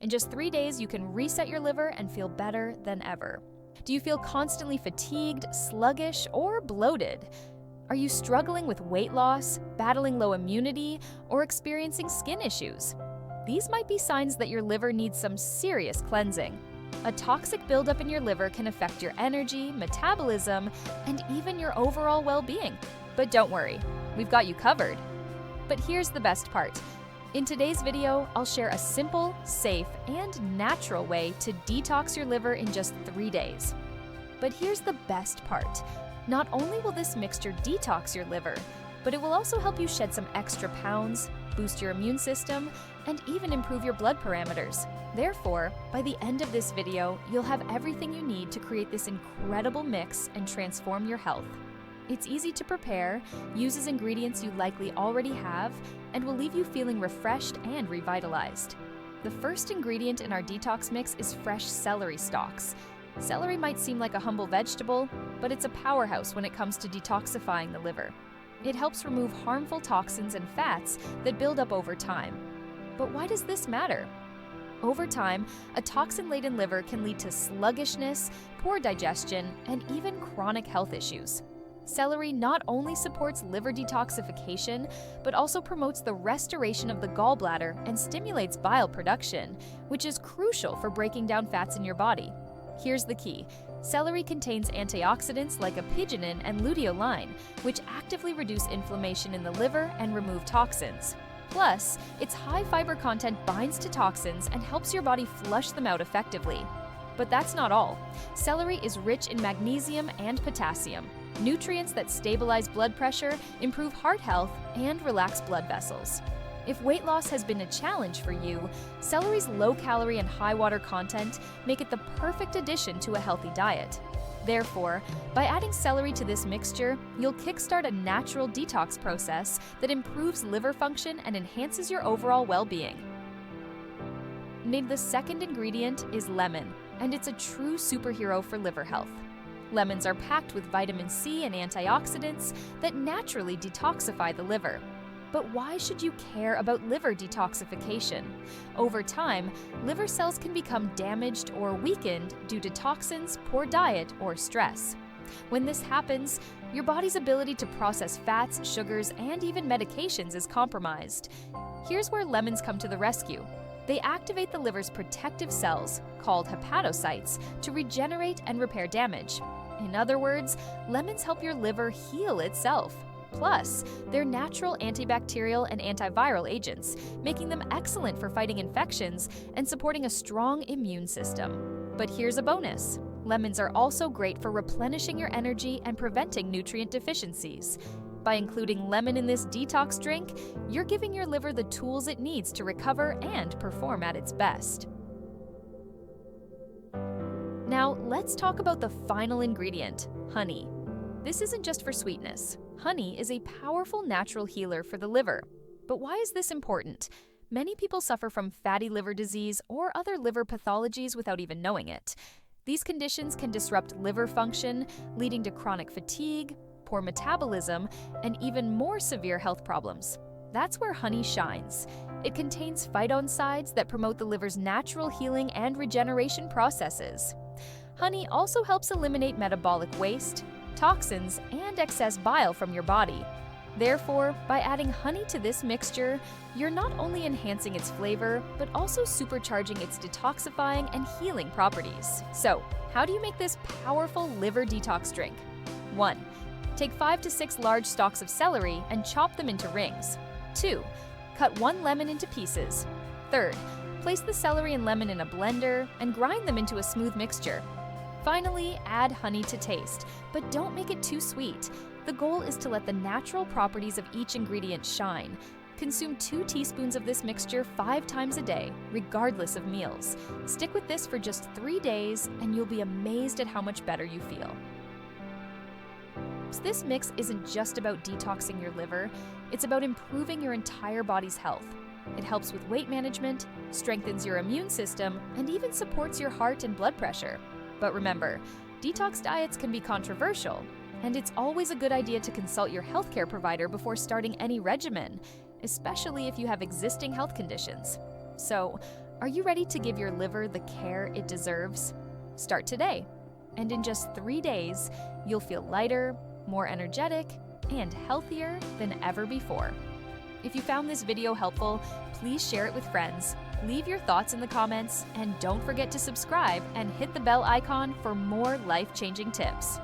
In just 3 days, you can reset your liver and feel better than ever. Do you feel constantly fatigued, sluggish, or bloated? Are you struggling with weight loss, battling low immunity, or experiencing skin issues? These might be signs that your liver needs some serious cleansing. A toxic buildup in your liver can affect your energy, metabolism, and even your overall well-being. But don't worry, we've got you covered. But here's the best part. In today's video, I'll share a simple, safe, and natural way to detox your liver in just 3 days. But here's the best part. Not only will this mixture detox your liver, but it will also help you shed some extra pounds, boost your immune system, and even improve your blood parameters. Therefore, by the end of this video, you'll have everything you need to create this incredible mix and transform your health. It's easy to prepare, uses ingredients you likely already have, and will leave you feeling refreshed and revitalized. The first ingredient in our detox mix is fresh celery stalks. Celery might seem like a humble vegetable, but it's a powerhouse when it comes to detoxifying the liver. It helps remove harmful toxins and fats that build up over time. But why does this matter? Over time, a toxin-laden liver can lead to sluggishness, poor digestion, and even chronic health issues. Celery not only supports liver detoxification, but also promotes the restoration of the gallbladder and stimulates bile production, which is crucial for breaking down fats in your body. Here's the key. Celery contains antioxidants like apigenin and luteolin, which actively reduce inflammation in the liver and remove toxins. Plus, its high fiber content binds to toxins and helps your body flush them out effectively. But that's not all. Celery is rich in magnesium and potassium, nutrients that stabilize blood pressure, improve heart health, and relax blood vessels. If weight loss has been a challenge for you, celery's low-calorie and high-water content make it the perfect addition to a healthy diet. Therefore, by adding celery to this mixture, you'll kickstart a natural detox process that improves liver function and enhances your overall well-being. The second ingredient is lemon, and it's a true superhero for liver health. Lemons are packed with vitamin C and antioxidants that naturally detoxify the liver. But why should you care about liver detoxification? Over time, liver cells can become damaged or weakened due to toxins, poor diet, or stress. When this happens, your body's ability to process fats, sugars, and even medications is compromised. Here's where lemons come to the rescue. They activate the liver's protective cells, called hepatocytes, to regenerate and repair damage. In other words, lemons help your liver heal itself. Plus, they're natural antibacterial and antiviral agents, making them excellent for fighting infections and supporting a strong immune system. But here's a bonus. Lemons are also great for replenishing your energy and preventing nutrient deficiencies. By including lemon in this detox drink, you're giving your liver the tools it needs to recover and perform at its best. Now, let's talk about the final ingredient, honey. This isn't just for sweetness. Honey is a powerful natural healer for the liver. But why is this important? Many people suffer from fatty liver disease or other liver pathologies without even knowing it. These conditions can disrupt liver function, leading to chronic fatigue, poor metabolism, and even more severe health problems. That's where honey shines. It contains phytoncides that promote the liver's natural healing and regeneration processes. Honey also helps eliminate metabolic waste, toxins, and excess bile from your body. Therefore, by adding honey to this mixture, you're not only enhancing its flavor, but also supercharging its detoxifying and healing properties. So, how do you make this powerful liver detox drink? 1. Take 5 to 6 large stalks of celery and chop them into rings. 2. Cut 1 lemon into pieces. 3. Place the celery and lemon in a blender and grind them into a smooth mixture. Finally, add honey to taste, but don't make it too sweet. The goal is to let the natural properties of each ingredient shine. Consume 2 teaspoons of this mixture 5 times a day, regardless of meals. Stick with this for just 3 days, and you'll be amazed at how much better you feel. So this mix isn't just about detoxing your liver, it's about improving your entire body's health. It helps with weight management, strengthens your immune system, and even supports your heart and blood pressure. But remember, detox diets can be controversial, and it's always a good idea to consult your healthcare provider before starting any regimen, especially if you have existing health conditions. So, Are you ready to give your liver the care it deserves? Start today, and in just 3 days, you'll feel lighter, more energetic, and healthier than ever before. If you found this video helpful, please share it with friends, leave your thoughts in the comments, and don't forget to subscribe and hit the bell icon for more life-changing tips.